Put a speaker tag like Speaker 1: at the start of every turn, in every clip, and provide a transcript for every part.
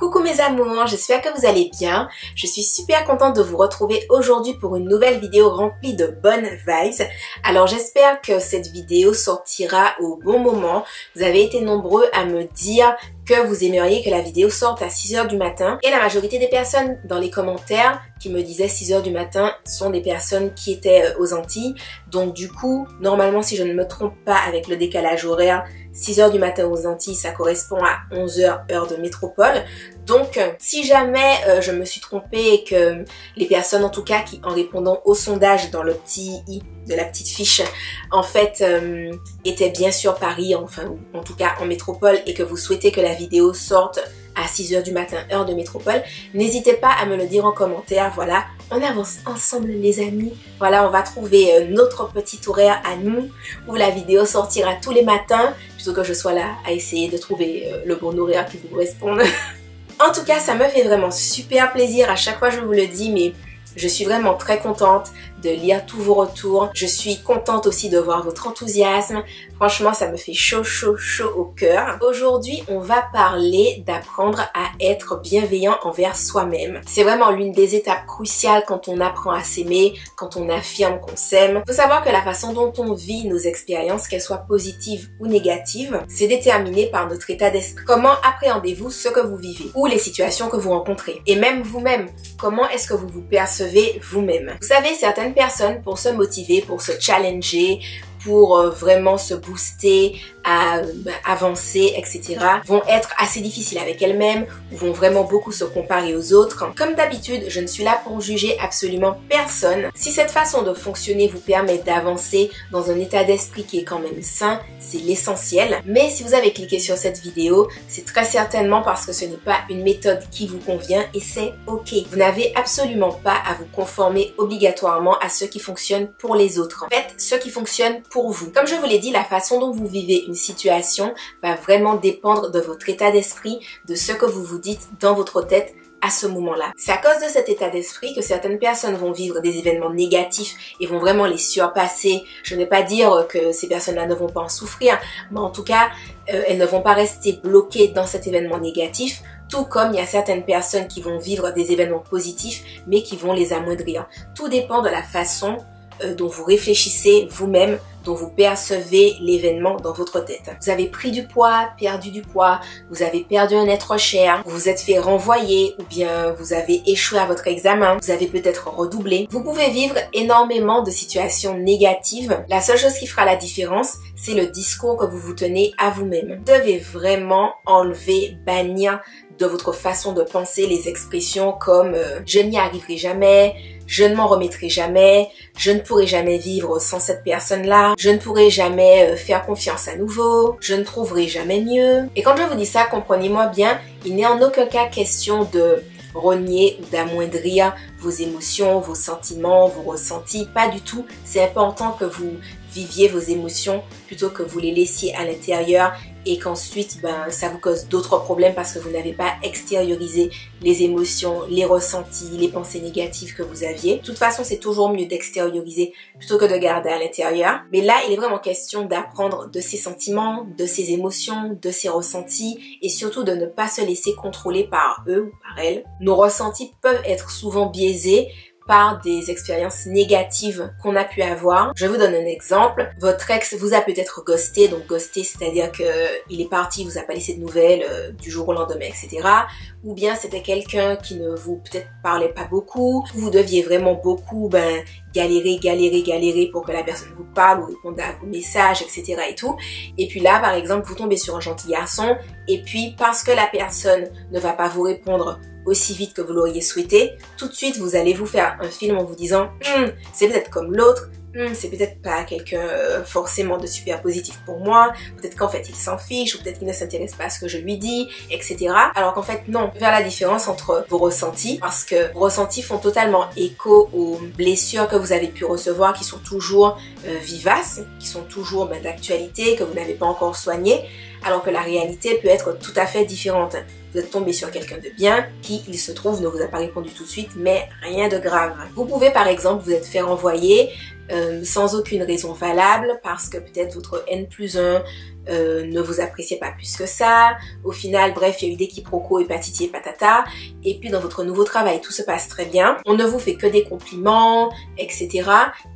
Speaker 1: Coucou mes amours, j'espère que vous allez bien. Je suis super contente de vous retrouver aujourd'hui pour une nouvelle vidéo remplie de bonnes vibes. Alors j'espère que cette vidéo sortira au bon moment. Vous avez été nombreux à me dire que vous aimeriez que la vidéo sorte à 6 h du matin. Et la majorité des personnes dans les commentaires qui me disaient 6 h du matin sont des personnes qui étaient aux Antilles. Donc du coup, normalement si je ne me trompe pas avec le décalage horaire, 6 h du matin aux Antilles, ça correspond à 11 h heure de métropole. Donc, si jamais je me suis trompée et que les personnes, en tout cas, qui en répondant au sondage dans le petit i de la petite fiche, en fait, étaient bien sur Paris, enfin, en tout cas en métropole, et que vous souhaitez que la vidéo sorte à 6 h du matin, heure de métropole, n'hésitez pas à me le dire en commentaire. Voilà, on avance ensemble les amis. Voilà, on va trouver notre petit horaire à nous, où la vidéo sortira tous les matins, plutôt que je sois là à essayer de trouver le bon horaire qui vous corresponde. En tout cas, ça me fait vraiment super plaisir. À chaque fois, je vous le dis, mais je suis vraiment très contente de lire tous vos retours. Je suis contente aussi de voir votre enthousiasme. Franchement, ça me fait chaud, chaud, chaud au cœur. Aujourd'hui, on va parler d'apprendre à être bienveillant envers soi-même. C'est vraiment l'une des étapes cruciales quand on apprend à s'aimer, quand on affirme qu'on s'aime. Il faut savoir que la façon dont on vit nos expériences, qu'elles soient positives ou négatives, c'est déterminé par notre état d'esprit. Comment appréhendez-vous ce que vous vivez ou les situations que vous rencontrez? Et même vous-même, comment est-ce que vous vous percevez vous-même? Vous savez, certaines personnes, pour se motiver, pour se challenger, pour vraiment se booster, à avancer, etc., vont être assez difficiles avec elles-mêmes ou vont vraiment beaucoup se comparer aux autres. Comme d'habitude, je ne suis là pour juger absolument personne. Si cette façon de fonctionner vous permet d'avancer dans un état d'esprit qui est quand même sain, c'est l'essentiel. Mais si vous avez cliqué sur cette vidéo, c'est très certainement parce que ce n'est pas une méthode qui vous convient et c'est ok. Vous n'avez absolument pas à vous conformer obligatoirement à ce qui fonctionne pour les autres. Faites ce qui fonctionne pour vous. Comme je vous l'ai dit, la façon dont vous vivez une situation va vraiment dépendre de votre état d'esprit, de ce que vous vous dites dans votre tête à ce moment-là. C'est à cause de cet état d'esprit que certaines personnes vont vivre des événements négatifs et vont vraiment les surpasser. Je ne vais pas dire que ces personnes-là ne vont pas en souffrir, mais en tout cas, elles ne vont pas rester bloquées dans cet événement négatif. Tout comme il y a certaines personnes qui vont vivre des événements positifs, mais qui vont les amoindrir. Tout dépend de la façon dont vous réfléchissez vous-même, dont vous percevez l'événement dans votre tête. Vous avez pris du poids, perdu du poids, vous avez perdu un être cher, vous vous êtes fait renvoyer ou bien vous avez échoué à votre examen, vous avez peut-être redoublé. Vous pouvez vivre énormément de situations négatives. La seule chose qui fera la différence, c'est le discours que vous vous tenez à vous-même. Vous devez vraiment enlever, bannir de votre façon de penser les expressions comme je n'y arriverai jamais, je ne m'en remettrai jamais, je ne pourrai jamais vivre sans cette personne-là, je ne pourrai jamais faire confiance à nouveau, je ne trouverai jamais mieux. Et quand je vous dis ça, comprenez-moi bien, il n'est en aucun cas question de renier ou d'amoindrir vos émotions, vos sentiments, vos ressentis, pas du tout. C'est important que vous viviez vos émotions plutôt que vous les laissiez à l'intérieur et qu'ensuite ça vous cause d'autres problèmes parce que vous n'avez pas extériorisé les émotions, les ressentis, les pensées négatives que vous aviez. De toute façon, c'est toujours mieux d'extérioriser plutôt que de garder à l'intérieur. Mais là, il est vraiment question d'apprendre de ses sentiments, de ses émotions, de ses ressentis et surtout de ne pas se laisser contrôler par eux ou par elles. Nos ressentis peuvent être souvent biaisés par des expériences négatives qu'on a pu avoir. Je vous donne un exemple. Votre ex vous a peut-être ghosté, donc ghosté, c'est-à-dire que il est parti, il vous a pas laissé de nouvelles du jour au lendemain, etc. Ou bien c'était quelqu'un qui ne vous peut-être parlait pas beaucoup. Vous deviez vraiment beaucoup galérer pour que la personne vous parle ou réponde à vos messages, etc. et tout. Et puis là, par exemple, vous tombez sur un gentil garçon et puis parce que la personne ne va pas vous répondre aussi vite que vous l'auriez souhaité, tout de suite vous allez vous faire un film en vous disant c'est peut-être comme l'autre, c'est peut-être pas quelqu'un forcément de super positif pour moi, peut-être qu'en fait il s'en fiche ou peut-être qu'il ne s'intéresse pas à ce que je lui dis, etc. Alors qu'en fait non, faire la différence entre vos ressentis, parce que vos ressentis font totalement écho aux blessures que vous avez pu recevoir qui sont toujours vivaces, qui sont toujours d'actualité, que vous n'avez pas encore soignées, alors que la réalité peut être tout à fait différente. Vous êtes tombé sur quelqu'un de bien qui, il se trouve, ne vous a pas répondu tout de suite, mais rien de grave. Vous pouvez par exemple vous être fait renvoyer sans aucune raison valable parce que peut-être votre N+1 ne vous appréciait pas plus que ça. Au final, bref, il y a eu des quiproquos et patiti et patata. Et puis dans votre nouveau travail, tout se passe très bien. On ne vous fait que des compliments, etc.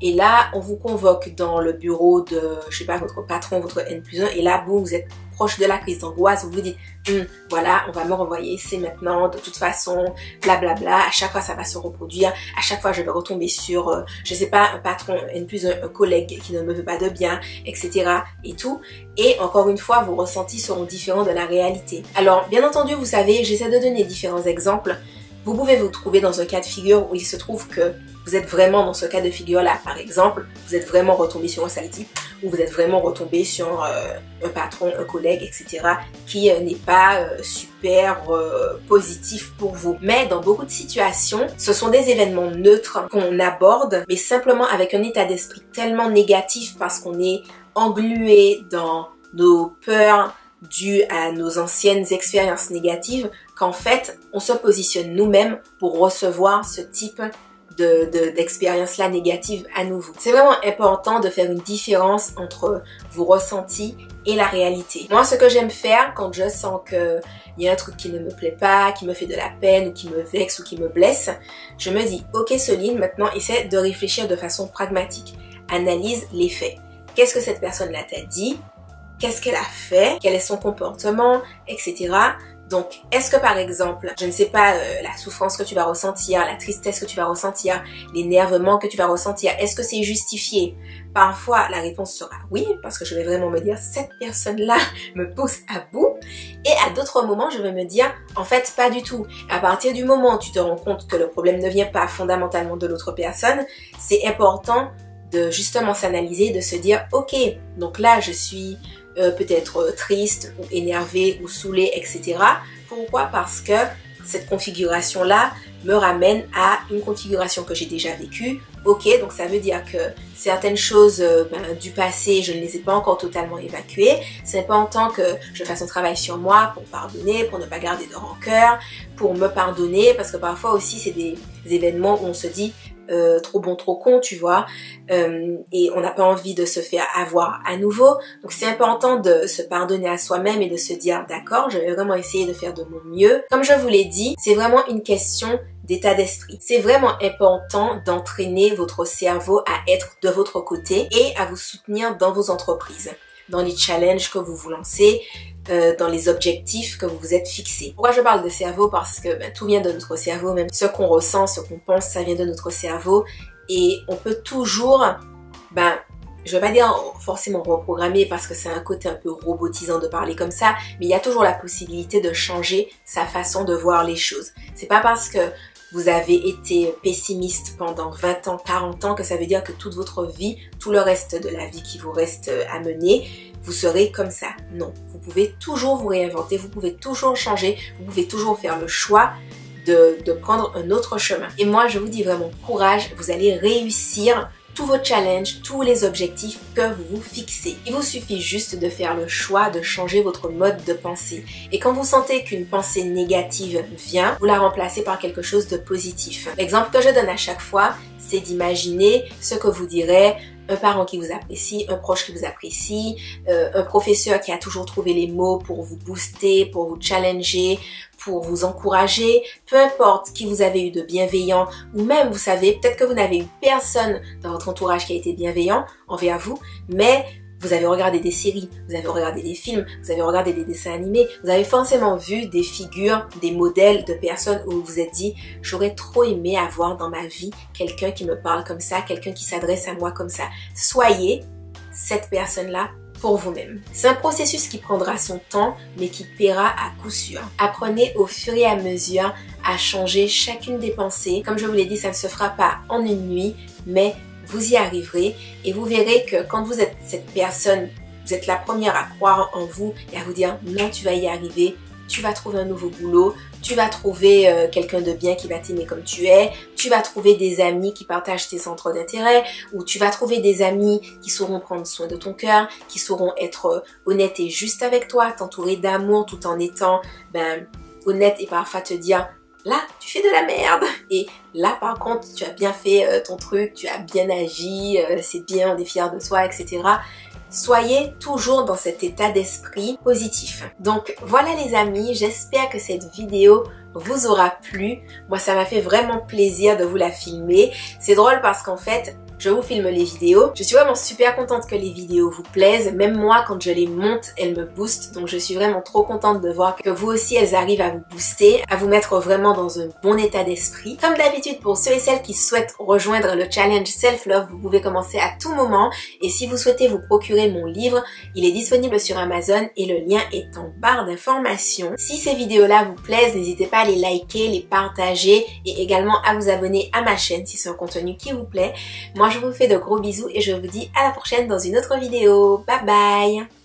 Speaker 1: Et là, on vous convoque dans le bureau de, je sais pas, votre patron, votre N+1. Et là, boum, vous êtes proche de la crise d'angoisse. Vous vous dites, voilà, on va me renvoyer, c'est maintenant, de toute façon, blablabla. À chaque fois, ça va se reproduire. À chaque fois, je vais retomber sur, je sais pas, un patron, un collègue qui ne me veut pas de bien, etc. et tout. Et encore une fois, vos ressentis seront différents de la réalité. Alors, bien entendu, vous savez, j'essaie de donner différents exemples. Vous pouvez vous trouver dans un cas de figure où il se trouve que vous êtes vraiment dans ce cas de figure-là. Par exemple, vous êtes vraiment retombé sur un sale type ou vous êtes vraiment retombé sur un patron, un collègue, etc. qui n'est pas super positif pour vous. Mais dans beaucoup de situations, ce sont des événements neutres qu'on aborde, mais simplement avec un état d'esprit tellement négatif parce qu'on est englué dans nos peurs, dû à nos anciennes expériences négatives, qu'en fait, on se positionne nous-mêmes pour recevoir ce type d'expérience-là négative à nouveau. C'est vraiment important de faire une différence entre vos ressentis et la réalité. Moi, ce que j'aime faire quand je sens qu'il y a un truc qui ne me plaît pas, qui me fait de la peine, ou qui me vexe, ou qui me blesse, je me dis, ok Soline, maintenant essaie de réfléchir de façon pragmatique. Analyse les faits. Qu'est-ce que cette personne-là t'a dit? Qu'est-ce qu'elle a fait, quel est son comportement, etc. Donc, est-ce que par exemple, je ne sais pas, la souffrance que tu vas ressentir, la tristesse que tu vas ressentir, l'énervement que tu vas ressentir, est-ce que c'est justifié? Parfois, la réponse sera oui, parce que je vais vraiment me dire, cette personne-là me pousse à bout. Et à d'autres moments, je vais me dire, en fait, pas du tout. À partir du moment où tu te rends compte que le problème ne vient pas fondamentalement de l'autre personne, c'est important de justement s'analyser, de se dire, ok, donc là, je suis peut-être triste ou énervé ou saoulé, etc. Pourquoi? Parce que cette configuration-là me ramène à une configuration que j'ai déjà vécue. Ok, donc ça veut dire que certaines choses du passé, je ne les ai pas encore totalement évacuées. Ce n'est pas en tant que je fasse un travail sur moi pour pardonner, pour ne pas garder de rancœur, pour me pardonner, parce que parfois aussi c'est des événements où on se dit trop bon, trop con, tu vois, et on n'a pas envie de se faire avoir à nouveau. Donc c'est important de se pardonner à soi-même et de se dire d'accord, je vais vraiment essayer de faire de mon mieux. Comme je vous l'ai dit, c'est vraiment une question d'état d'esprit. C'est vraiment important d'entraîner votre cerveau à être de votre côté et à vous soutenir dans vos entreprises, dans les challenges que vous vous lancez, dans les objectifs que vous vous êtes fixés. Pourquoi je parle de cerveau? Parce que tout vient de notre cerveau, même ce qu'on ressent, ce qu'on pense, ça vient de notre cerveau et on peut toujours, je vais pas dire forcément reprogrammer parce que c'est un côté un peu robotisant de parler comme ça, mais il y a toujours la possibilité de changer sa façon de voir les choses. C'est pas parce que vous avez été pessimiste pendant 20 ans, 40 ans que ça veut dire que toute votre vie, tout le reste de la vie qui vous reste à mener, vous serez comme ça. Non, vous pouvez toujours vous réinventer, vous pouvez toujours changer, vous pouvez toujours faire le choix de prendre un autre chemin. Et moi, je vous dis vraiment courage, vous allez réussir tous vos challenges, tous les objectifs que vous vous fixez. Il vous suffit juste de faire le choix de changer votre mode de pensée. Et quand vous sentez qu'une pensée négative vient, vous la remplacez par quelque chose de positif. L'exemple que je donne à chaque fois, c'est d'imaginer ce que vous direz un parent qui vous apprécie, un proche qui vous apprécie, un professeur qui a toujours trouvé les mots pour vous booster, pour vous challenger, pour vous encourager, peu importe qui vous avez eu de bienveillant ou même, vous savez, peut-être que vous n'avez eu personne dans votre entourage qui a été bienveillant envers vous, mais vous avez regardé des séries, vous avez regardé des films, vous avez regardé des dessins animés, vous avez forcément vu des figures, des modèles de personnes où vous vous êtes dit « J'aurais trop aimé avoir dans ma vie quelqu'un qui me parle comme ça, quelqu'un qui s'adresse à moi comme ça. » Soyez cette personne-là pour vous-même. C'est un processus qui prendra son temps, mais qui paiera à coup sûr. Apprenez au fur et à mesure à changer chacune des pensées. Comme je vous l'ai dit, ça ne se fera pas en une nuit, mais vous y arriverez et vous verrez que quand vous êtes cette personne, vous êtes la première à croire en vous et à vous dire non, tu vas y arriver, tu vas trouver un nouveau boulot, tu vas trouver quelqu'un de bien qui va t'aimer comme tu es, tu vas trouver des amis qui partagent tes centres d'intérêt ou tu vas trouver des amis qui sauront prendre soin de ton cœur, qui sauront être honnêtes et justes avec toi, t'entourer d'amour tout en étant honnête et parfois te dire là tu fais de la merde et là par contre tu as bien fait ton truc, tu as bien agi, c'est bien, on est fiers de toi, etc. Soyez toujours dans cet état d'esprit positif. Donc voilà les amis, j'espère que cette vidéo vous aura plu. Moi ça m'a fait vraiment plaisir de vous la filmer. C'est drôle parce qu'en fait, je vous filme les vidéos. Je suis vraiment super contente que les vidéos vous plaisent. Même moi, quand je les monte, elles me boostent. Donc je suis vraiment trop contente de voir que vous aussi, elles arrivent à vous booster, à vous mettre vraiment dans un bon état d'esprit. Comme d'habitude, pour ceux et celles qui souhaitent rejoindre le challenge Self-Love, vous pouvez commencer à tout moment. Et si vous souhaitez vous procurer mon livre, il est disponible sur Amazon et le lien est en barre d'informations. Si ces vidéos-là vous plaisent, n'hésitez pas à les liker, les partager et également à vous abonner à ma chaîne si c'est un contenu qui vous plaît. Moi, je vous fais de gros bisous et je vous dis à la prochaine dans une autre vidéo. Bye bye!